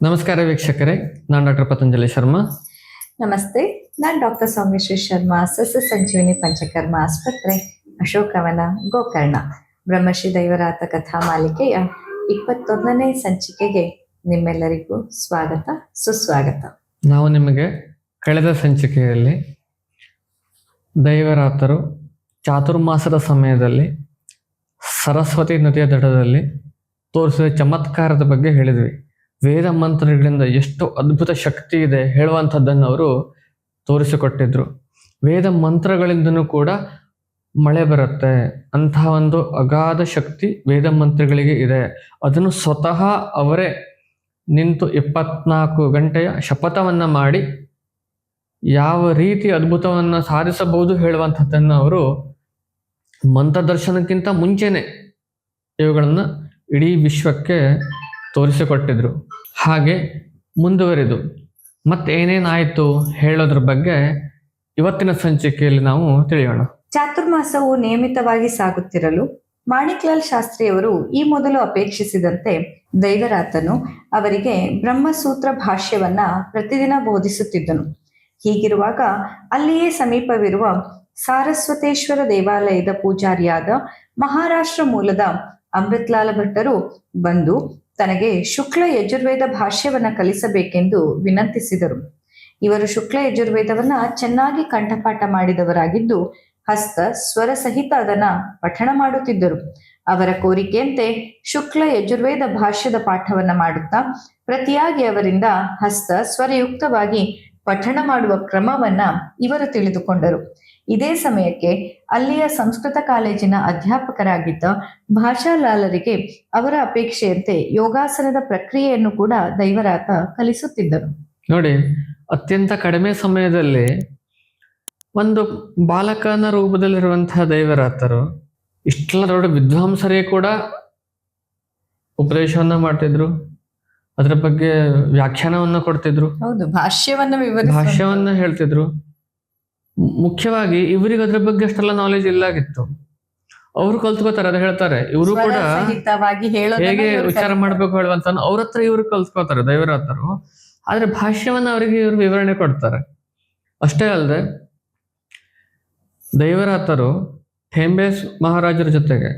ನಮಸ್ಕಾರ ವೀಕ್ಷಕರೇ, ನಾನು ಡಾಕ್ಟರ್ ಪತಂಜಲಿ ಶರ್ಮಾ. ನಮಸ್ತೆ, ನಾನು ಡಾಕ್ಟರ್ ಸೌಮ್ಯಶ್ರೀ ಶರ್ಮಾ, ಸಸ್ಯ ಸಂಜೀವಿನಿ ಪಂಚಕರ್ಮ ಆಸ್ಪತ್ರೆ, ಅಶೋಕವನ, ಗೋಕರ್ಣ. ಬ್ರಹ್ಮಶ್ರೀ ದೈವರಾತ ಕಥಾ ಮಾಲಿಕೆಯ 21ನೇ ಸಂಚಿಕೆಗೆ ನಿಮ್ಮೆಲ್ಲರಿಗೂ ಸ್ವಾಗತ, ಸುಸ್ವಾಗತ. ನಾವು ನಿಮಗೆ ಕಳೆದ ಸಂಚಿಕೆಯಲ್ಲಿ ದೈವರಾತರು ಚಾತುರ್ಮಾಸದ ಸಮಯದಲ್ಲಿ ಸರಸ್ವತಿ ನದಿಯ ದಡದಲ್ಲಿ ತೋರಿಸಿದ ಚಮತ್ಕಾರದ ಬಗ್ಗೆ ಹೇಳಿದ್ವಿ. ವೇದ ಮಂತ್ರಗಳಿಂದ ಎಷ್ಟು ಅದ್ಭುತ ಶಕ್ತಿ ಇದೆ ಹೇಳುವಂಥದ್ದನ್ನು ಅವರು ತೋರಿಸಿಕೊಟ್ಟಿದ್ರು. ವೇದ ಮಂತ್ರಗಳಿಂದನೂ ಕೂಡ ಮಳೆ ಬರುತ್ತೆ, ಅಂತಹ ಒಂದು ಅಗಾಧ ಶಕ್ತಿ ವೇದ ಮಂತ್ರಗಳಿಗೆ ಇದೆ. ಅದನ್ನು ಸ್ವತಃ ಅವರೇ ನಿಂತು 24 ಗಂಟೆಯ ಶಪಥವನ್ನು ಮಾಡಿ ಯಾವ ರೀತಿ ಅದ್ಭುತವನ್ನು ಸಾಧಿಸಬಹುದು ಹೇಳುವಂಥದ್ದನ್ನು ಅವರು ಮಂತ್ರದರ್ಶನಕ್ಕಿಂತ ಮುಂಚೆನೆ ಇವುಗಳನ್ನು ಇಡೀ ವಿಶ್ವಕ್ಕೆ ತೋರಿಸಿಕೊಟ್ಟಿದ್ರು. ಹಾಗೆ ಮುಂದುವರಿದು ಮತ್ತೆ ಏನೇನಾಯಿತು ಹೇಳೋದ್ರ ಬಗ್ಗೆ ಇವತ್ತಿನ ಸಂಚಿಕೆಯಲ್ಲಿ ನಾವು ತಿಳಿಯೋಣ. ಚಾತುರ್ಮಾಸವು ನಿಯಮಿತವಾಗಿ ಸಾಗುತ್ತಿರಲು ಮಾಣಿಕ್ಲಾಲ್ ಶಾಸ್ತ್ರಿಯವರು ಈ ಮೊದಲು ಅಪೇಕ್ಷಿಸಿದಂತೆ ದೈವರಾತನು ಅವರಿಗೆ ಬ್ರಹ್ಮಸೂತ್ರ ಭಾಷ್ಯವನ್ನ ಪ್ರತಿದಿನ ಬೋಧಿಸುತ್ತಿದ್ದನು. ಹೀಗಿರುವಾಗ ಅಲ್ಲಿಯೇ ಸಮೀಪವಿರುವ ಸಾರಸ್ವತೇಶ್ವರ ದೇವಾಲಯದ ಪೂಜಾರಿಯಾದ ಮಹಾರಾಷ್ಟ್ರ ಮೂಲದ ಅಮೃತ್ಲಾಲ ಭಟ್ಟರು ಬಂದು ತನಗೆ ಶುಕ್ಲ ಯಜುರ್ವೇದ ಭಾಷ್ಯವನ್ನ ಕಲಿಸಬೇಕೆಂದು ವಿನಂತಿಸಿದರು. ಇವರು ಶುಕ್ಲ ಯಜುರ್ವೇದವನ್ನ ಚೆನ್ನಾಗಿ ಕಂಠಪಾಠ ಮಾಡಿದವರಾಗಿದ್ದು ಹಸ್ತ ಸ್ವರ ಸಹಿತ ಅದನ್ನ ಪಠಣ ಮಾಡುತ್ತಿದ್ದರು. ಅವರ ಕೋರಿಕೆಯಂತೆ ಶುಕ್ಲ ಯಜುರ್ವೇದ ಭಾಷ್ಯದ ಪಾಠವನ್ನ ಮಾಡುತ್ತಾ ಪ್ರತಿಯಾಗಿ ಅವರಿಂದ ಹಸ್ತ ಸ್ವರಯುಕ್ತವಾಗಿ ಪಠಣ ಮಾಡುವ ಕ್ರಮವನ್ನ ಇವರು ತಿಳಿದುಕೊಂಡರು. ಇದೇ ಸಮಯಕ್ಕೆ ಅಲ್ಲಿಯ ಸಂಸ್ಕೃತ ಕಾಲೇಜಿನ ಅಧ್ಯಾಪಕರಾಗಿದ್ದ ಭಾಷಾಲಾಲರಿಗೆ ಅವರ ಅಪೇಕ್ಷೆಯಂತೆ ಯೋಗಾಸನದ ಪ್ರಕ್ರಿಯೆಯನ್ನು ಕೂಡ ದೈವರಾತ ಕಲಿಸುತ್ತಿದ್ದರು. ನೋಡಿ, ಅತ್ಯಂತ ಕಡಿಮೆ ಸಮಯದಲ್ಲಿ ಒಂದು ಬಾಲಕನ ರೂಪದಲ್ಲಿರುವಂತಹ ದೈವರಾತರು ಇಷ್ಟೆಲ್ಲ ದೊಡ್ಡ ವಿದ್ವಾಂಸರೇ ಕೂಡ ಉಪದೇಶವನ್ನ ಮಾಡ್ತಿದ್ರು, ಅದರ ಬಗ್ಗೆ ವ್ಯಾಖ್ಯಾನವನ್ನ ಕೊಡ್ತಿದ್ರು, ಹೌದು, ಭಾಷ್ಯವನ್ನ ಹೇಳ್ತಿದ್ರು. ಮುಖ್ಯವಾಗಿ ಇವರಿಗೆ ಅದ್ರ ಬಗ್ಗೆ ಅಷ್ಟೆಲ್ಲ ನಾಲೆಜ್ ಇಲ್ಲಾಗಿತ್ತು. ಅವರು ಕಲ್ತ್ಕೋತಾರೆ, ಅದು ಹೇಳ್ತಾರೆ. ಇವರು ಕೂಡ ಹೇಗೆ ವಿಚಾರ ಮಾಡ್ಬೇಕು ಹೇಳುವಂತ ಅವ್ರ ಹತ್ರ ಇವರು ಕಲ್ತ್ಕೋತಾರೆ ದೈವರಾತರು. ಆದ್ರೆ ಭಾಷ್ಯವನ್ನ ಅವರಿಗೆ ಇವರು ವಿವರಣೆ ಕೊಡ್ತಾರೆ. ಅಷ್ಟೇ ಅಲ್ಲದೆ ದೈವರಾತರು ಹೇಂಬೇಸ್ ಮಹಾರಾಜರ ಜೊತೆಗೆ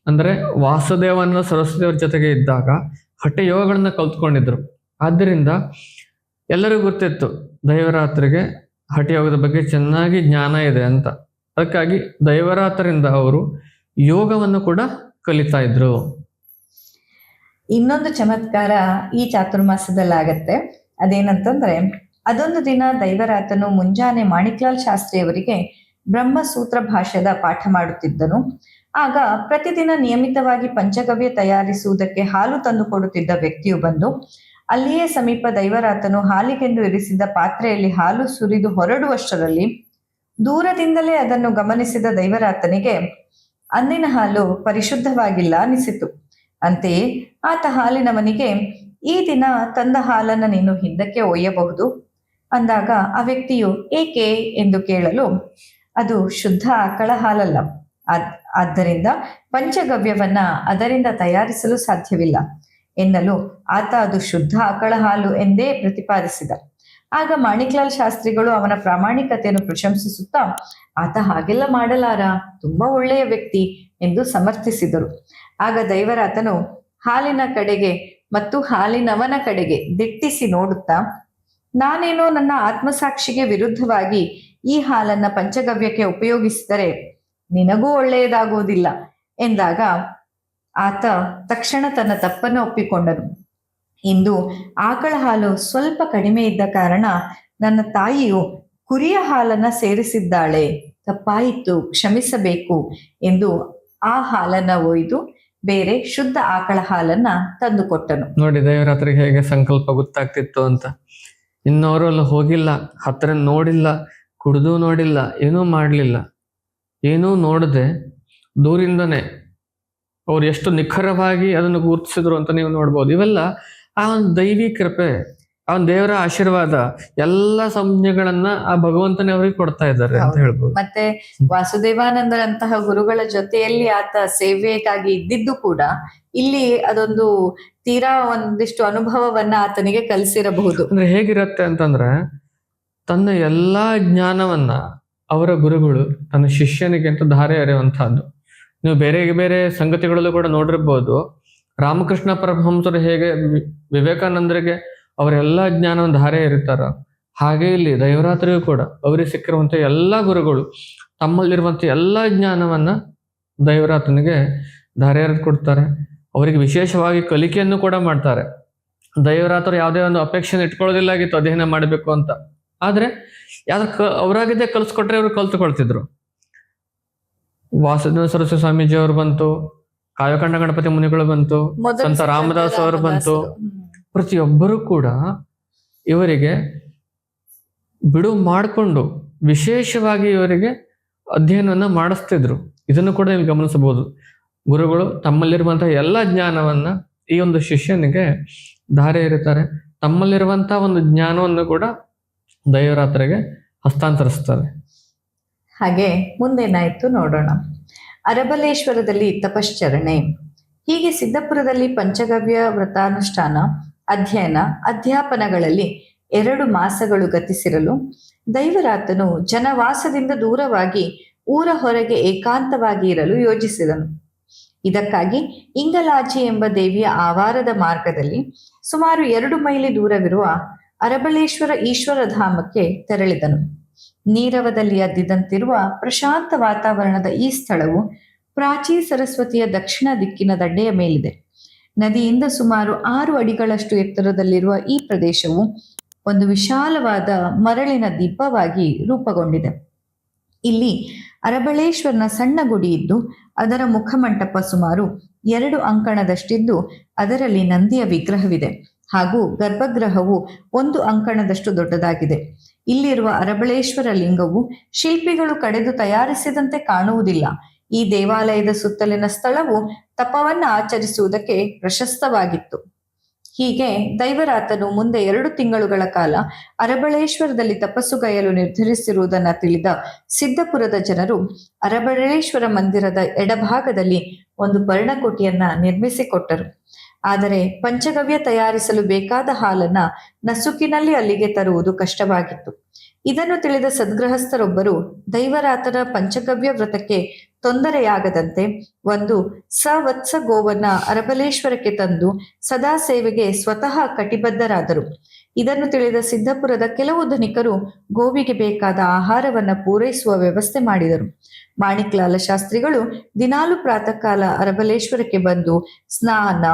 ಅಂದ್ರೆ ವಾಸುದೇವನ ಸರಸ್ವತಿಯವ್ರ ಜೊತೆಗೆ ಇದ್ದಾಗ ಹಠ ಯೋಗಗಳನ್ನ ಕಲ್ತ್ಕೊಂಡಿದ್ರು. ಆದ್ದರಿಂದ ಎಲ್ಲರಿಗೂ ಗೊತ್ತಿತ್ತು ದೈವರಾತರಿಗೆ ಹಠಯೋಗದ ಬಗ್ಗೆ ಚೆನ್ನಾಗಿ ಜ್ಞಾನ ಇದೆ ಅಂತ. ಅದಕ್ಕಾಗಿ ದೈವರಾತರಿಂದ ಅವರು ಯೋಗವನ್ನು ಕೂಡ ಕಲಿತಾ ಇದ್ರು. ಇನ್ನೊಂದು ಚಮತ್ಕಾರ ಈ ಚಾತುರ್ಮಾಸದಲ್ಲಾಗತ್ತೆ. ಅದೇನಂತಂದ್ರೆ, ಅದೊಂದು ದಿನ ದೈವರಾತನು ಮುಂಜಾನೆ ಮಾಣಿಕ್ಲಾಲ್ ಶಾಸ್ತ್ರಿಯವರಿಗೆ ಬ್ರಹ್ಮಸೂತ್ರ ಭಾಷ್ಯದ ಪಾಠ ಮಾಡುತ್ತಿದ್ದನು. ಆಗ ಪ್ರತಿದಿನ ನಿಯಮಿತವಾಗಿ ಪಂಚಗವ್ಯ ತಯಾರಿಸುವುದಕ್ಕೆ ಹಾಲು ತಂದು ಕೊಡುತ್ತಿದ್ದ ವ್ಯಕ್ತಿಯು ಬಂದು ಅಲ್ಲಿಯೇ ಸಮೀಪ ದೈವರಾತನು ಹಾಲಿಗೆಂದು ಇರಿಸಿದ್ದ ಪಾತ್ರೆಯಲ್ಲಿ ಹಾಲು ಸುರಿದು ಹೊರಡುವಷ್ಟರಲ್ಲಿ ದೂರದಿಂದಲೇ ಅದನ್ನು ಗಮನಿಸಿದ ದೈವರಾತನಿಗೆ ಅಂದಿನ ಹಾಲು ಪರಿಶುದ್ಧವಾಗಿಲ್ಲ ಅನಿಸಿತು. ಅಂತೆಯೇ ಆತ ಹಾಲಿನವನಿಗೆ, ಈ ದಿನ ತಂದ ಹಾಲನ್ನ ನೀನು ಹಿಂದಕ್ಕೆ ಒಯ್ಯಬಹುದು ಅಂದಾಗ ಆ ವ್ಯಕ್ತಿಯು ಏಕೆ ಎಂದು ಕೇಳಲು, ಅದು ಶುದ್ಧ ಆಕಳ ಹಾಲಲ್ಲ, ಆದ್ದರಿಂದ ಪಂಚಗವ್ಯವನ್ನ ಅದರಿಂದ ತಯಾರಿಸಲು ಸಾಧ್ಯವಿಲ್ಲ ಎನ್ನಲು ಆತ ಅದು ಶುದ್ಧ ಆಕಳ ಹಾಲು ಎಂದೇ ಪ್ರತಿಪಾದಿಸಿದ. ಆಗ ಮಾಣಿಕ್ಲಾಲ್ ಶಾಸ್ತ್ರಿಗಳು ಅವನ ಪ್ರಾಮಾಣಿಕತೆಯನ್ನು ಪ್ರಶಂಸಿಸುತ್ತಾ, ಆತ ಹಾಗೆಲ್ಲ ಮಾಡಲಾರ, ತುಂಬಾ ಒಳ್ಳೆಯ ವ್ಯಕ್ತಿ ಎಂದು ಸಮರ್ಥಿಸಿದರು. ಆಗ ದೈವರಾತನು ಹಾಲಿನ ಕಡೆಗೆ ಮತ್ತು ಹಾಲಿನವನ ಕಡೆಗೆ ದಿಟ್ಟಿಸಿ ನೋಡುತ್ತಾ, ನಾನೇನೋ ನನ್ನ ಆತ್ಮಸಾಕ್ಷಿಗೆ ವಿರುದ್ಧವಾಗಿ ಈ ಹಾಲನ್ನ ಪಂಚಗವ್ಯಕ್ಕೆ ಉಪಯೋಗಿಸಿದರೆ ನಿನಗೂ ಒಳ್ಳೆಯದಾಗುವುದಿಲ್ಲ ಎಂದಾಗ ಆತ ತಕ್ಷಣ ತನ್ನ ತಪ್ಪನ್ನು ಒಪ್ಪಿಕೊಂಡನು. ಇಂದು ಆಕಳ ಹಾಲು ಸ್ವಲ್ಪ ಕಡಿಮೆ ಇದ್ದ ಕಾರಣ ನನ್ನ ತಾಯಿಯು ಕುರಿಯ ಹಾಲನ್ನ ಸೇರಿಸಿದ್ದಾಳೆ, ತಪ್ಪಾಯಿತು, ಕ್ಷಮಿಸಬೇಕು ಎಂದು ಆ ಹಾಲನ್ನ ಒಯ್ದು ಬೇರೆ ಶುದ್ಧ ಆಕಳ ಹಾಲನ್ನ ತಂದುಕೊಟ್ಟನು. ನೋಡಿ ದೈವರಾತ್ರಿಗೆ ಹೇಗೆ ಸಂಕಲ್ಪ ಗೊತ್ತಾಗ್ತಿತ್ತು ಅಂತ. ಇನ್ನವರು ಅಲ್ಲಿ ಹೋಗಿಲ್ಲ, ಹತ್ರ ನೋಡಿಲ್ಲ, ಕುಡಿದು ನೋಡಿಲ್ಲ, ಏನೂ ಮಾಡಲಿಲ್ಲ. ಏನೂ ನೋಡದೆ ದೂರಿಂದನೇ ಅವ್ರು ಎಷ್ಟು ನಿಖರವಾಗಿ ಅದನ್ನು ಗುರುತಿಸಿದ್ರು ಅಂತ ನೀವು ನೋಡ್ಬೋದು. ಇವೆಲ್ಲ ಆ ಒಂದು ದೈವಿ ಕೃಪೆ. ಅವನ್ ದೇವರ ಆಶೀರ್ವಾದ ಎಲ್ಲ ಸಂಜ್ಞೆಗಳನ್ನ ಆ ಭಗವಂತನೇ ಅವ್ರಿಗೆ ಕೊಡ್ತಾ ಇದ್ದಾರೆ ಅಂತ ಹೌದು. ಹೇಳ್ಬೋದು. ಮತ್ತೆ ವಾಸುದೇವಾನಂದರಂತಹ ಗುರುಗಳ ಜೊತೆಯಲ್ಲಿ ಆತ ಸೇವೆಗಾಗಿ ಇದ್ದಿದ್ದು ಕೂಡ ಇಲ್ಲಿ ಅದೊಂದು ತೀರಾ ಒಂದಿಷ್ಟು ಅನುಭವವನ್ನ ಆತನಿಗೆ ಕಲಿಸಿರಬಹುದು. ಅಂದ್ರೆ ಹೇಗಿರತ್ತೆ ಅಂತಂದ್ರೆ, ತನ್ನ ಎಲ್ಲಾ ಜ್ಞಾನವನ್ನ ಅವರ ಗುರುಗಳು ತನ್ನ ಶಿಷ್ಯನಿಗೆ ಅಂತ ಧಾರೆ ಎರೆಯುವಂತಹದ್ದು. ನೀವು ಬೇರೆ ಬೇರೆ ಸಂಗತಿಗಳಲ್ಲೂ ಕೂಡ ನೋಡಿರ್ಬೋದು. ರಾಮಕೃಷ್ಣ ಪರಮಹಂಸರು ಹೇಗೆ ವಿವೇಕಾನಂದರಿಗೆ ಅವರೆಲ್ಲಾ ಜ್ಞಾನವನ್ನು ಧಾರೆ ಎರಿತಾರ, ಹಾಗೆ ಇಲ್ಲಿ ದೈವರಾತ್ರಿಗೂ ಕೂಡ ಅವರಿಗೆ ಸಿಕ್ಕಿರುವಂತ ಎಲ್ಲಾ ಗುರುಗಳು ತಮ್ಮಲ್ಲಿರುವಂತ ಎಲ್ಲಾ ಜ್ಞಾನವನ್ನ ದೈವರಾತನಿಗೆ ಧಾರೆ ಎರೆದು ಕೊಡ್ತಾರೆ. ಅವರಿಗೆ ವಿಶೇಷವಾಗಿ ಕಲಿಕೆಯನ್ನು ಕೂಡ ಮಾಡ್ತಾರೆ. ದೈವರಾತರು ಯಾವುದೇ ಒಂದು ಅಪೇಕ್ಷೆನ ಇಟ್ಕೊಳ್ಳೋದಿಲ್ಲಾಗಿತ್ತು ಅಧ್ಯಯನ ಮಾಡಬೇಕು ಅಂತ. ಆದ್ರೆ ಅವರಾಗಿದ್ದೇ ಕಲ್ಸ್ಕೊಟ್ರೆ ಅವರು ಕಲ್ತುಕೊಳ್ತಿದ್ರು. ವಾಸುದೇವ ಸರಸ್ವತಿ ಸ್ವಾಮೀಜಿ ಅವರು ಬಂತು, ಕಾವ್ಯಕಂಡ ಗಣಪತಿ ಮುನಿಗಳು ಬಂತು, ಸಂತ ರಾಮದಾಸ್ ಅವರು ಬಂತು. ಪ್ರತಿಯೊಬ್ಬರು ಕೂಡ ಇವರಿಗೆ ಬಿಡುವು ಮಾಡಿಕೊಂಡು ವಿಶೇಷವಾಗಿ ಇವರಿಗೆ ಅಧ್ಯಯನವನ್ನ ಮಾಡಿಸ್ತಿದ್ರು. ಇದನ್ನು ಕೂಡ ನೀವು ಗಮನಿಸಬಹುದು. ಗುರುಗಳು ತಮ್ಮಲ್ಲಿರುವಂತಹ ಎಲ್ಲ ಜ್ಞಾನವನ್ನ ಈ ಒಂದು ಶಿಷ್ಯನಿಗೆ ಧಾರೆ ಎರಿತಾರೆ. ತಮ್ಮಲ್ಲಿರುವಂತಹ ಒಂದು ಜ್ಞಾನವನ್ನು ಕೂಡ ದೈವರಾತ್ರಿಗೆ ಹಸ್ತಾಂತರಿಸ್ತಾರೆ. ಹಾಗೆ ಮುಂದೇನಾಯ್ತು ನೋಡೋಣ. ಅರಬಲೇಶ್ವರದಲ್ಲಿ ತಪಶ್ಚರಣೆ. ಹೀಗೆ ಸಿದ್ದಪುರದಲ್ಲಿ ಪಂಚಗವ್ಯ ವ್ರತಾನುಷ್ಠಾನ, ಅಧ್ಯಯನ, ಅಧ್ಯಾಪನಗಳಲ್ಲಿ 2 ಮಾಸಗಳು ಗತಿಸಿರಲು ದೈವರಾತನು ಜನವಾಸದಿಂದ ದೂರವಾಗಿ ಊರ ಹೊರಗೆ ಏಕಾಂತವಾಗಿ ಇರಲು ಯೋಜಿಸಿದನು. ಇದಕ್ಕಾಗಿ ಇಂಗಲಾಜಿ ಎಂಬ ದೇವಿಯ ಆವಾರದ ಮಾರ್ಗದಲ್ಲಿ ಸುಮಾರು 2 ಮೈಲಿ ದೂರವಿರುವ ಅರಬಲೇಶ್ವರ ಈಶ್ವರಧಾಮಕ್ಕೆ ತೆರಳಿದನು. ನೀರವದಲ್ಲಿ ಅದ್ದಿದಂತಿರುವ ಪ್ರಶಾಂತ ವಾತಾವರಣದ ಈ ಸ್ಥಳವು ಪ್ರಾಚೀ ಸರಸ್ವತಿಯ ದಕ್ಷಿಣ ದಿಕ್ಕಿನ ದಂಡೆಯ ಮೇಲಿದೆ. ನದಿಯಿಂದ ಸುಮಾರು 6 ಅಡಿಗಳಷ್ಟು ಎತ್ತರದಲ್ಲಿರುವ ಈ ಪ್ರದೇಶವು ಒಂದು ವಿಶಾಲವಾದ ಮರಳಿನ ದಿಬ್ಬವಾಗಿ ರೂಪುಗೊಂಡಿದೆ. ಇಲ್ಲಿ ಅರಬಳೇಶ್ವರನ ಸಣ್ಣ ಗುಡಿ ಇದ್ದು ಅದರ ಮುಖಮಂಟಪ ಸುಮಾರು 2 ಅಂಕಣದಷ್ಟಿದ್ದು ಅದರಲ್ಲಿ ನಂದಿಯ ವಿಗ್ರಹವಿದೆ ಹಾಗೂ ಗರ್ಭಗೃಹವು 1 ಅಂಕಣದಷ್ಟು ದೊಡ್ಡದಾಗಿದೆ. ಇಲ್ಲಿರುವ ಅರಬಳೇಶ್ವರ ಲಿಂಗವು ಶಿಲ್ಪಿಗಳು ಕಡೆದು ತಯಾರಿಸಿದಂತೆ ಕಾಣುವುದಿಲ್ಲ. ಈ ದೇವಾಲಯದ ಸುತ್ತಲಿನ ಸ್ಥಳವು ತಪವನ್ನ ಆಚರಿಸುವುದಕ್ಕೆ ಪ್ರಶಸ್ತವಾಗಿತ್ತು. ಹೀಗೆ ದೈವರಾತನು ಮುಂದೆ 2 ತಿಂಗಳುಗಳ ಕಾಲ ಅರಬಳೇಶ್ವರದಲ್ಲಿ ತಪಸ್ಸುಗೈಯಲು ನಿರ್ಧರಿಸಿರುವುದನ್ನು ತಿಳಿದ ಸಿದ್ದಪುರದ ಜನರು ಅರಬಳೇಶ್ವರ ಮಂದಿರದ ಎಡಭಾಗದಲ್ಲಿ ಒಂದು ಪರ್ಣಕುಟಿಯನ್ನ ನಿರ್ಮಿಸಿಕೊಟ್ಟರು. ಆದರೆ ಪಂಚಗವ್ಯ ತಯಾರಿಸಲು ಬೇಕಾದ ಹಾಲನ್ನ ನಸುಕಿನಲ್ಲಿ ಅಲ್ಲಿಗೆ ತರುವುದು ಕಷ್ಟವಾಗಿತ್ತು. ಇದನ್ನು ತಿಳಿದ ಸದ್ಗೃಹಸ್ಥರೊಬ್ಬರು ದೈವರಾತನ ಪಂಚಗವ್ಯ ವ್ರತಕ್ಕೆ ತೊಂದರೆಯಾಗದಂತೆ ಒಂದು ಸವತ್ಸ ಗೋವನ್ನ ಅರಬಲೇಶ್ವರಕ್ಕೆ ತಂದು ಸದಾ ಸೇವೆಗೆ ಸ್ವತಃ ಕಟಿಬದ್ಧರಾದರು. ಇದನ್ನು ತಿಳಿದ ಸಿದ್ದಪುರದ ಕೆಲವು ಧನಿಕರು ಗೋವಿಗೆ ಬೇಕಾದ ಆಹಾರವನ್ನ ಪೂರೈಸುವ ವ್ಯವಸ್ಥೆ ಮಾಡಿದರು. ಮಾಣಿಕ್ಲಾಲ ಶಾಸ್ತ್ರಿಗಳು ದಿನಾಲು ಪ್ರಾತಃ ಕಾಲ ಅರಬಲೇಶ್ವರಕ್ಕೆ ಬಂದು ಸ್ನಾನ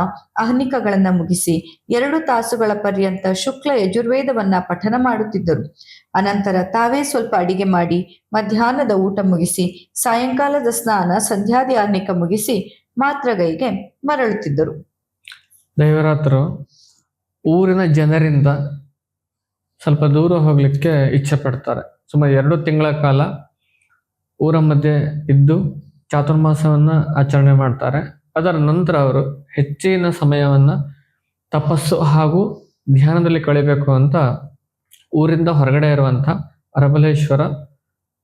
ಆಹ್ನಿಕಗಳನ್ನ ಮುಗಿಸಿ 2 ತಾಸುಗಳ ಪರ್ಯಂತ ಶುಕ್ಲ ಯಜುರ್ವೇದವನ್ನ ಪಠನ ಮಾಡುತ್ತಿದ್ದರು. ಅನಂತರ ತಾವೇ ಸ್ವಲ್ಪ ಅಡಿಗೆ ಮಾಡಿ ಮಧ್ಯಾಹ್ನದ ಊಟ ಮುಗಿಸಿ ಸಾಯಂಕಾಲದ ಸ್ನಾನ ಸಂಧ್ಯಾದಿ ಆಹ್ನಿಕ ಮುಗಿಸಿ ಮಾತ್ರಗೈಗೆ ಮರಳುತ್ತಿದ್ದರು. ದೈವರಾತ್ರು ಊರಿನ ಜನರಿಂದ ಸ್ವಲ್ಪ ದೂರ ಹೋಗ್ಲಿಕ್ಕೆ ಇಚ್ಛೆ ಪಡ್ತಾರೆ. ಸುಮಾರು 2 ತಿಂಗಳ ಕಾಲ ಊರ ಮಧ್ಯೆ ಇದ್ದು ಚಾತುರ್ಮಾಸವನ್ನ ಆಚರಣೆ ಮಾಡ್ತಾರೆ. ಅದರ ನಂತರ ಅವರು ಹೆಚ್ಚಿನ ಸಮಯವನ್ನ ತಪಸ್ಸು ಹಾಗೂ ಧ್ಯಾನದಲ್ಲಿ ಕಳಿಬೇಕು ಅಂತ ಊರಿಂದ ಹೊರಗಡೆ ಇರುವಂತ ಅರಬಲೇಶ್ವರ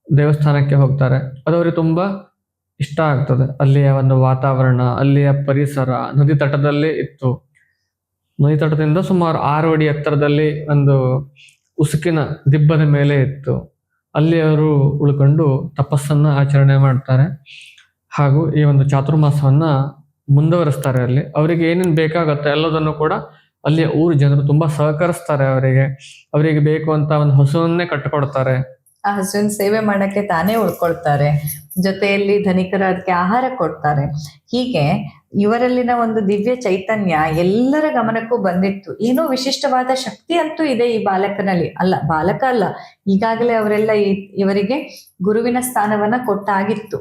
ದೇವಸ್ಥಾನಕ್ಕೆ ಹೋಗ್ತಾರೆ. ಅದು ಅವ್ರಿಗೆ ತುಂಬಾ ಇಷ್ಟ ಆಗ್ತದೆ. ಅಲ್ಲಿಯ ಒಂದು ವಾತಾವರಣ, ಅಲ್ಲಿಯ ಪರಿಸರ ನದಿ ತಟದಲ್ಲಿ ಇತ್ತು. ನದಿ ತಟದಿಂದ ಸುಮಾರು 6 ಅಡಿ ಎತ್ತರದಲ್ಲಿ ಒಂದು ಉಸುಕಿನ ದಿಬ್ಬದ ಮೇಲೆ ಇತ್ತು. ಅಲ್ಲಿ ಅವರು ಉಳ್ಕೊಂಡು ತಪಸ್ಸನ್ನ ಆಚರಣೆ ಮಾಡ್ತಾರೆ ಹಾಗೂ ಈ ಒಂದು ಚಾತುರ್ಮಾಸವನ್ನ ಮುಂದುವರಿಸ್ತಾರೆ. ಅಲ್ಲಿ ಅವರಿಗೆ ಏನೇನು ಬೇಕಾಗುತ್ತೆ ಎಲ್ಲದನ್ನು ಕೂಡ ಅಲ್ಲಿ ಊರು ಜನರು ತುಂಬಾ ಸಹಕರಿಸ್ತಾರೆ. ಅವರಿಗೆ ಬೇಕು ಅಂತ ಒಂದು ಹಸುವನ್ನೇ ಕಟ್ಟಿಕೊಡ್ತಾರೆ. ಆ ಹಸುವಿನ ಸೇವೆ ಮಾಡಕ್ಕೆ ತಾನೇ ಉಳ್ಕೊಳ್ತಾರೆ. ಜೊತೆಯಲ್ಲಿ ಧನಿಕರು ಅದಕ್ಕೆ ಆಹಾರ ಕೊಡ್ತಾರೆ. ಹೀಗೆ ಇವರಲ್ಲಿನ ಒಂದು ದಿವ್ಯ ಚೈತನ್ಯ ಎಲ್ಲರ ಗಮನಕ್ಕೂ ಬಂದಿತ್ತು. ಏನೋ ವಿಶಿಷ್ಟವಾದ ಶಕ್ತಿ ಅಂತೂ ಇದೆ ಈ ಬಾಲಕನಲ್ಲಿ. ಬಾಲಕ ಅಲ್ಲ, ಈಗಾಗಲೇ ಅವರೆಲ್ಲ ಇವರಿಗೆ ಗುರುವಿನ ಸ್ಥಾನವನ್ನ ಕೊಟ್ಟಾಗಿತ್ತು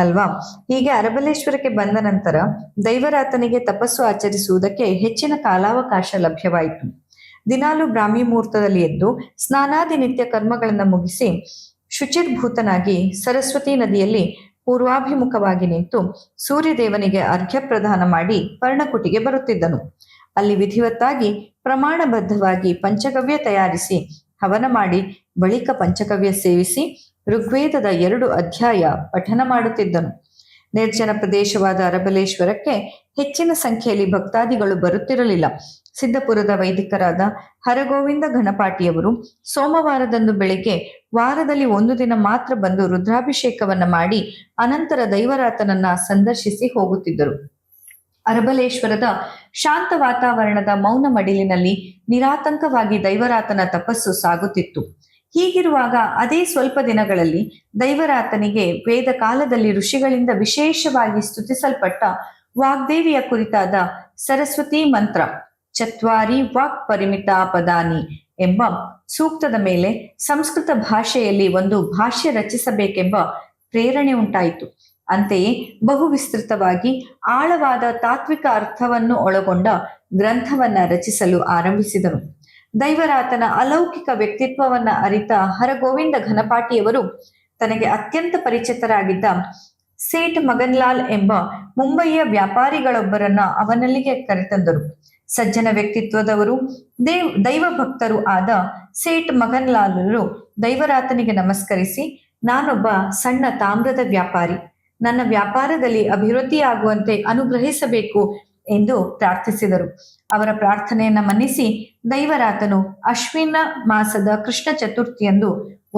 ಅಲ್ವಾ. ಹೀಗೆ ಅರಬಲೇಶ್ವರಕ್ಕೆ ಬಂದ ನಂತರ ದೈವರಾತನಿಗೆ ತಪಸ್ಸು ಆಚರಿಸುವುದಕ್ಕೆ ಹೆಚ್ಚಿನ ಕಾಲಾವಕಾಶ ಲಭ್ಯವಾಯಿತು. ದಿನಾಲು ಬ್ರಾಹ್ಮಿ ಮುಹೂರ್ತದಲ್ಲಿ ಎದ್ದು ಸ್ನಾನಾದಿ ನಿತ್ಯ ಕರ್ಮಗಳನ್ನ ಮುಗಿಸಿ ಶುಚಿರ್ಭೂತನಾಗಿ ಸರಸ್ವತಿ ನದಿಯಲ್ಲಿ ಪೂರ್ವಾಭಿಮುಖವಾಗಿ ನಿಂತು ಸೂರ್ಯದೇವನಿಗೆ ಅರ್ಘ್ಯ ಪ್ರದಾನ ಮಾಡಿ ಪರ್ಣಕುಟಿಗೆ ಬರುತ್ತಿದ್ದನು. ಅಲ್ಲಿ ವಿಧಿವತ್ತಾಗಿ ಪ್ರಮಾಣಬದ್ಧವಾಗಿ ಪಂಚಗವ್ಯ ತಯಾರಿಸಿ ಹವನ ಮಾಡಿ ಬಳಿಕ ಪಂಚಗವ್ಯ ಸೇವಿಸಿ ಋಗ್ವೇದದ 2 ಅಧ್ಯಾಯ ಪಠನ ಮಾಡುತ್ತಿದ್ದನು. ನಿರ್ಜನ ಪ್ರದೇಶವಾದ ಅರಬಲೇಶ್ವರಕ್ಕೆ ಹೆಚ್ಚಿನ ಸಂಖ್ಯೆಯಲ್ಲಿ ಭಕ್ತಾದಿಗಳು ಬರುತ್ತಿರಲಿಲ್ಲ. ಸಿದ್ದಪುರದ ವೈದಿಕರಾದ ಹರಗೋವಿಂದ ಘನಪಾಟಿಯವರು ಸೋಮವಾರದಂದು ಬೆಳಿಗ್ಗೆ ವಾರದಲ್ಲಿ 1 ದಿನ ಮಾತ್ರ ಬಂದು ರುದ್ರಾಭಿಷೇಕವನ್ನ ಮಾಡಿ ಅನಂತರ ದೈವರಾತನನ್ನ ಸಂದರ್ಶಿಸಿ ಹೋಗುತ್ತಿದ್ದರು. ಅರಬಲೇಶ್ವರದ ಶಾಂತ ವಾತಾವರಣದ ಮೌನ ಮಡಿಲಿನಲ್ಲಿ ನಿರಾತಂಕವಾಗಿ ದೈವರಾತನ ತಪಸ್ಸು ಸಾಗುತ್ತಿತ್ತು. ಹೀಗಿರುವಾಗ ಅದೇ ಸ್ವಲ್ಪ ದಿನಗಳಲ್ಲಿ ದೈವರಾತನಿಗೆ ವೇದ ಕಾಲದಲ್ಲಿ ಋಷಿಗಳಿಂದ ವಿಶೇಷವಾಗಿ ಸ್ತುತಿಸಲ್ಪಟ್ಟ ವಾಗ್ದೇವಿಯ ಕುರಿತಾದ ಸರಸ್ವತಿ ಮಂತ್ರ ಚತ್ವಾರಿ ವಾಕ್ ಪರಿಮಿತಾ ಪದಾನಿ ಎಂಬ ಸೂಕ್ತದ ಮೇಲೆ ಸಂಸ್ಕೃತ ಭಾಷೆಯಲ್ಲಿ ಒಂದು ಭಾಷ್ಯ ರಚಿಸಬೇಕೆಂಬ ಪ್ರೇರಣೆ ಉಂಟಾಯಿತು. ಅಂತೆಯೇ ಬಹು ವಿಸ್ತೃತವಾಗಿ ಆಳವಾದ ತಾತ್ವಿಕ ಅರ್ಥವನ್ನು ಒಳಗೊಂಡ ಗ್ರಂಥವನ್ನ ರಚಿಸಲು ಆರಂಭಿಸಿದನು. ದೈವರಾತನ ಅಲೌಕಿಕ ವ್ಯಕ್ತಿತ್ವವನ್ನ ಅರಿತ ಹರಗೋವಿಂದ ಘನಪಾಟಿಯವರು ತನಗೆ ಅತ್ಯಂತ ಪರಿಚಿತರಾಗಿದ್ದ ಸೇಠ್ ಮಗನ್ಲಾಲ್ ಎಂಬ ಮುಂಬಯಿಯ ವ್ಯಾಪಾರಿಗಳೊಬ್ಬರನ್ನ ಅವನಲ್ಲಿಗೆ ಕರೆತಂದರು. ಸಜ್ಜನ ವ್ಯಕ್ತಿತ್ವದವರು ದೈವ ಭಕ್ತರು ಆದ ಸೇಠ್ ಮಗನ್ಲಾಲರು ದೈವರಾತನಿಗೆ ನಮಸ್ಕರಿಸಿ, ನಾನೊಬ್ಬ ಸಣ್ಣ ತಾಮ್ರದ ವ್ಯಾಪಾರಿ, ನನ್ನ ವ್ಯಾಪಾರದಲ್ಲಿ ಅಭಿವೃದ್ಧಿಯಾಗುವಂತೆ ಅನುಗ್ರಹಿಸಬೇಕು ಎಂದು ಪ್ರಾರ್ಥಿಸಿದರು. ಅವರ ಪ್ರಾರ್ಥನೆಯನ್ನ ಮನ್ನಿಸಿ ದೈವರಾತನು ಅಶ್ವಿನ ಮಾಸದ ಕೃಷ್ಣ ಚತುರ್ಥಿಯಂದು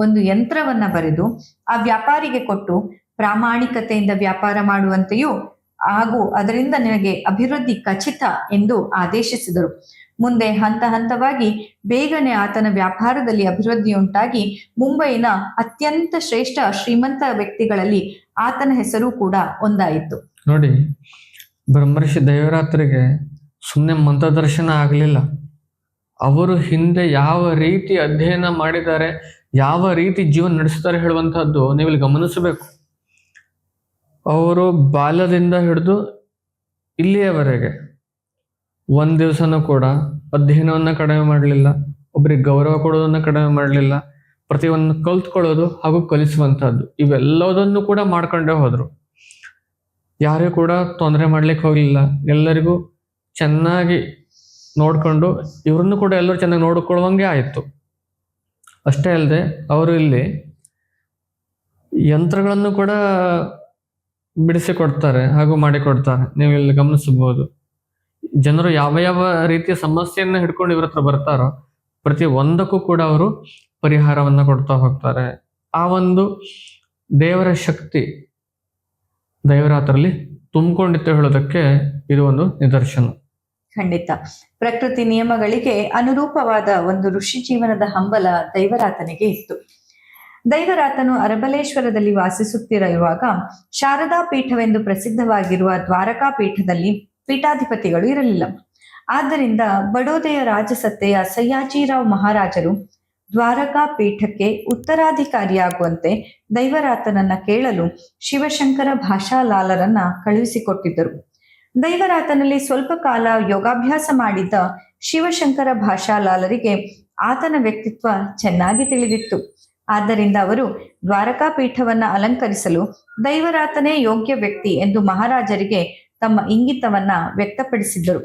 ಒಂದು ಯಂತ್ರವನ್ನ ಬರೆದು ಆ ವ್ಯಾಪಾರಿಗೆ ಕೊಟ್ಟು ಪ್ರಾಮಾಣಿಕತೆಯಿಂದ ವ್ಯಾಪಾರ ಮಾಡುವಂತೆಯೂ ಹಾಗೂ ಅದರಿಂದ ನಿನಗೆ ಅಭಿವೃದ್ಧಿ ಖಚಿತ ಎಂದು ಆದೇಶಿಸಿದರು. ಮುಂದೆ ಹಂತ ಹಂತವಾಗಿ ಬೇಗನೆ ಆತನ ವ್ಯಾಪಾರದಲ್ಲಿ ಅಭಿವೃದ್ಧಿಯುಂಟಾಗಿ ಮುಂಬೈನ ಅತ್ಯಂತ ಶ್ರೇಷ್ಠ ಶ್ರೀಮಂತ ವ್ಯಕ್ತಿಗಳಲ್ಲಿ ಆತನ ಹೆಸರು ಕೂಡ ಒಂದಾಯಿತು. ನೋಡಿ, ಬ್ರಹ್ಮರ್ಷಿ ದೈವರಾತ್ರಿಗೆ ಸುಮ್ಮನೆ ಮಂತ್ರದರ್ಶನ ಆಗಲಿಲ್ಲ. ಅವರು ಹಿಂದೆ ಯಾವ ರೀತಿ ಅಧ್ಯಯನ ಮಾಡಿದ್ದಾರೆ, ಯಾವ ರೀತಿ ಜೀವನ ನಡೆಸ್ತಾರೆ ಹೇಳುವಂತಹದ್ದು ನೀವಿಲ್ಲಿ ಗಮನಿಸಬೇಕು. ಅವರು ಬಾಲ್ಯದಿಂದ ಹಿಡಿದು ಇಲ್ಲಿಯವರೆಗೆ ಒಂದು ದಿವಸನೂ ಕೂಡ ಅಧ್ಯಯನವನ್ನು ಕಡಿಮೆ ಮಾಡಲಿಲ್ಲ, ಒಬ್ಬರಿಗೆ ಗೌರವ ಕೊಡೋದನ್ನು ಕಡಿಮೆ ಮಾಡಲಿಲ್ಲ, ಪ್ರತಿಯೊಂದು ಕಲ್ತ್ಕೊಳ್ಳೋದು ಹಾಗೂ ಕಲಿಸುವಂಥದ್ದು ಇವೆಲ್ಲದನ್ನು ಕೂಡ ಮಾಡ್ಕೊಂಡೇ ಹೋದರು. ಯಾರಿಗೂ ಕೂಡ ತೊಂದರೆ ಮಾಡ್ಲಿಕ್ಕೆ ಹೋಗಲಿಲ್ಲ. ಎಲ್ಲರಿಗೂ ಚೆನ್ನಾಗಿ ನೋಡಿಕೊಂಡು ಇವ್ರನ್ನು ಕೂಡ ಎಲ್ಲರೂ ಚೆನ್ನಾಗಿ ನೋಡಿಕೊಳ್ಳುವಂಗೆ ಆಯಿತು. ಅಷ್ಟೇ ಅಲ್ಲದೆ ಅವರು ಇಲ್ಲಿ ಯಂತ್ರಗಳನ್ನು ಕೂಡ ಬಿಡಿಸಿಕೊಡ್ತಾರೆ ಹಾಗೂ ಮಾಡಿಕೊಡ್ತಾರೆ. ನೀವು ಇಲ್ಲಿ ಗಮನಿಸಬಹುದು. ಜನರು ಯಾವ ಯಾವ ರೀತಿಯ ಸಮಸ್ಯೆಯನ್ನು ಹಿಡ್ಕೊಂಡು ಇವ್ರ ಹತ್ರ ಬರ್ತಾರೋ ಪ್ರತಿ ಒಂದಕ್ಕೂ ಕೂಡ ಅವರು ಪರಿಹಾರವನ್ನು ಕೊಡ್ತಾ ಹೋಗ್ತಾರೆ. ಆ ಒಂದು ದೇವರ ಶಕ್ತಿ ದೈವರಾತ್ರಲ್ಲಿ ತುಂಬಿಕೊಂಡಿತ್ತು ಹೇಳೋದಕ್ಕೆ ಇದು ಒಂದು ನಿದರ್ಶನ. ಖಂಡಿತ. ಪ್ರಕೃತಿ ನಿಯಮಗಳಿಗೆ ಅನುರೂಪವಾದ ಒಂದು ಋಷಿ ಜೀವನದ ಹಂಬಲ ದೈವರಾತನಿಗೆ ಇತ್ತು. ದೈವರಾತನು ಅರಬಲೇಶ್ವರದಲ್ಲಿ ವಾಸಿಸುತ್ತಿರುವಾಗ ಶಾರದಾ ಪೀಠವೆಂದು ಪ್ರಸಿದ್ಧವಾಗಿರುವ ದ್ವಾರಕಾ ಪೀಠದಲ್ಲಿ ಪೀಠಾಧಿಪತಿಗಳು ಇರಲಿಲ್ಲ. ಆದ್ದರಿಂದ ಬಡೋದೆಯ ರಾಜಸತ್ತೆಯ ಸಯ್ಯಾಜಿರಾವ್ ಮಹಾರಾಜರು ದ್ವಾರಕಾ ಪೀಠಕ್ಕೆ ಉತ್ತರಾಧಿಕಾರಿಯಾಗುವಂತೆ ದೈವರಾತನನ್ನ ಕೇಳಲು ಶಿವಶಂಕರ ಭಾಷಾಲಾಲರನ್ನ ಕಳುಹಿಸಿಕೊಟ್ಟಿದ್ದರು. ದೈವರಾತನಲ್ಲಿ ಸ್ವಲ್ಪ ಕಾಲ ಯೋಗಾಭ್ಯಾಸ ಮಾಡಿದ್ದ ಶಿವಶಂಕರ ಭಾಷಾಲಾಲರಿಗೆ ಆತನ ವ್ಯಕ್ತಿತ್ವ ಚೆನ್ನಾಗಿ ತಿಳಿದಿತ್ತು. ಆದ್ದರಿಂದ ಅವರು ದ್ವಾರಕಾ ಪೀಠವನ್ನ ಅಲಂಕರಿಸಲು ದೈವರಾತನೇ ಯೋಗ್ಯ ವ್ಯಕ್ತಿ ಎಂದು ಮಹಾರಾಜರಿಗೆ ತಮ್ಮ ಇಂಗಿತವನ್ನ ವ್ಯಕ್ತಪಡಿಸಿದ್ದರು.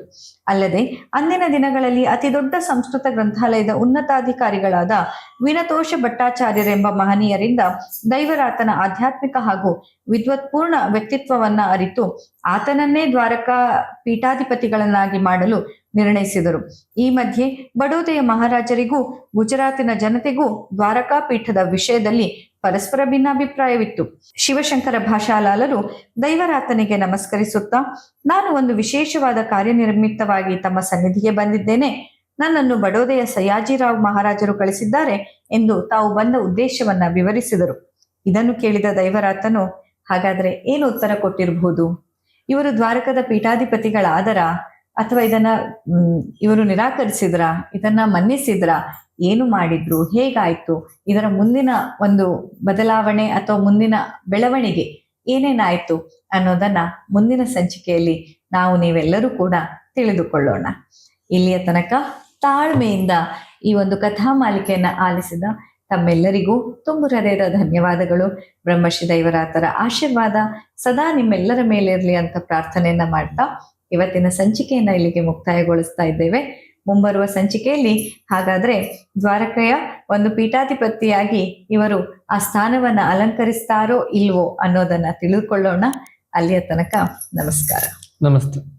ಅಲ್ಲದೆ ಅಂದಿನ ದಿನಗಳಲ್ಲಿ ಅತಿ ದೊಡ್ಡ ಸಂಸ್ಕೃತ ಗ್ರಂಥಾಲಯದ ಉನ್ನತಾಧಿಕಾರಿಗಳಾದ ವಿನತೋಷ ಭಟ್ಟಾಚಾರ್ಯರೆಂಬ ಮಹನೀಯರಿಂದ ದೈವರಾತನ ಆಧ್ಯಾತ್ಮಿಕ ಹಾಗೂ ವಿದ್ವತ್ಪೂರ್ಣ ವ್ಯಕ್ತಿತ್ವವನ್ನ ಅರಿತು ಆತನನ್ನೇ ದ್ವಾರಕಾ ಪೀಠಾಧಿಪತಿಗಳನ್ನಾಗಿ ಮಾಡಲು ನಿರ್ಣಯಿಸಿದರು. ಈ ಮಧ್ಯೆ ಬಡೋದೆಯ ಮಹಾರಾಜರಿಗೂ ಗುಜರಾತಿನ ಜನತೆಗೂ ದ್ವಾರಕಾ ಪೀಠದ ವಿಷಯದಲ್ಲಿ ಪರಸ್ಪರ ಭಿನ್ನಾಭಿಪ್ರಾಯವಿತ್ತು. ಶಿವಶಂಕರ ಭಾಷಾಲಾಲರು ದೈವರಾತನಿಗೆ ನಮಸ್ಕರಿಸುತ್ತಾ, ನಾನು ಒಂದು ವಿಶೇಷವಾದ ಕಾರ್ಯನಿಮಿತ್ತವಾಗಿ ತಮ್ಮ ಸನ್ನಿಧಿಗೆ ಬಂದಿದ್ದೇನೆ. ನನ್ನನ್ನು ಬಡೋದೆಯ ಸಯ್ಯಾಜಿರಾವ್ ಮಹಾರಾಜರು ಕಳಿಸಿದ್ದಾರೆ ಎಂದು ತಾವು ಬಂದ ಉದ್ದೇಶವನ್ನ ವಿವರಿಸಿದರು. ಇದನ್ನು ಕೇಳಿದ ದೈವರಾತನು, ಹಾಗಾದ್ರೆ ಏನು ಉತ್ತರ ಕೊಟ್ಟಿರಬಹುದು? ಇವರು ದ್ವಾರಕದ ಪೀಠಾಧಿಪತಿಗಳಾದರ ಅಥವಾ ಇವರು ನಿರಾಕರಿಸಿದ್ರ, ಇದನ್ನ ಮನ್ನಿಸಿದ್ರ, ಏನು ಮಾಡಿದ್ರು, ಹೇಗಾಯ್ತು, ಇದರ ಮುಂದಿನ ಒಂದು ಬದಲಾವಣೆ ಅಥವಾ ಮುಂದಿನ ಬೆಳವಣಿಗೆ ಏನೇನಾಯ್ತು ಅನ್ನೋದನ್ನ ಮುಂದಿನ ಸಂಚಿಕೆಯಲ್ಲಿ ನಾವು ನೀವೆಲ್ಲರೂ ಕೂಡ ತಿಳಿದುಕೊಳ್ಳೋಣ. ಇಲ್ಲಿಯ ತನಕ ತಾಳ್ಮೆಯಿಂದ ಈ ಒಂದು ಕಥಾ ಮಾಲಿಕೆಯನ್ನ ಆಲಿಸಿದ ತಮ್ಮೆಲ್ಲರಿಗೂ ತುಂಬು ಹೃದಯದ ಧನ್ಯವಾದಗಳು. ಬ್ರಹ್ಮಶ್ರೀ ದೈವರಾತರ ಆಶೀರ್ವಾದ ಸದಾ ನಿಮ್ಮೆಲ್ಲರ ಮೇಲಿರಲಿ ಅಂತ ಪ್ರಾರ್ಥನೆಯನ್ನ ಮಾಡ್ತಾ ಇವತ್ತಿನ ಸಂಚಿಕೆಯನ್ನ ಇಲ್ಲಿಗೆ ಮುಕ್ತಾಯಗೊಳಿಸ್ತಾ ಇದ್ದೇವೆ. ಮುಂಬರುವ ಸಂಚಿಕೆಯಲ್ಲಿ ಹಾಗಾದ್ರೆ ದ್ವಾರಕೆಯ ಒಂದು ಪೀಠಾಧಿಪತಿಯಾಗಿ ಇವರು ಆ ಸ್ಥಾನವನ್ನ ಅಲಂಕರಿಸ್ತಾರೋ ಇಲ್ವೋ ಅನ್ನೋದನ್ನ ತಿಳಿದುಕೊಳ್ಳೋಣ. ಅಲ್ಲಿಯ ತನಕ ನಮಸ್ಕಾರ. ನಮಸ್ತೆ.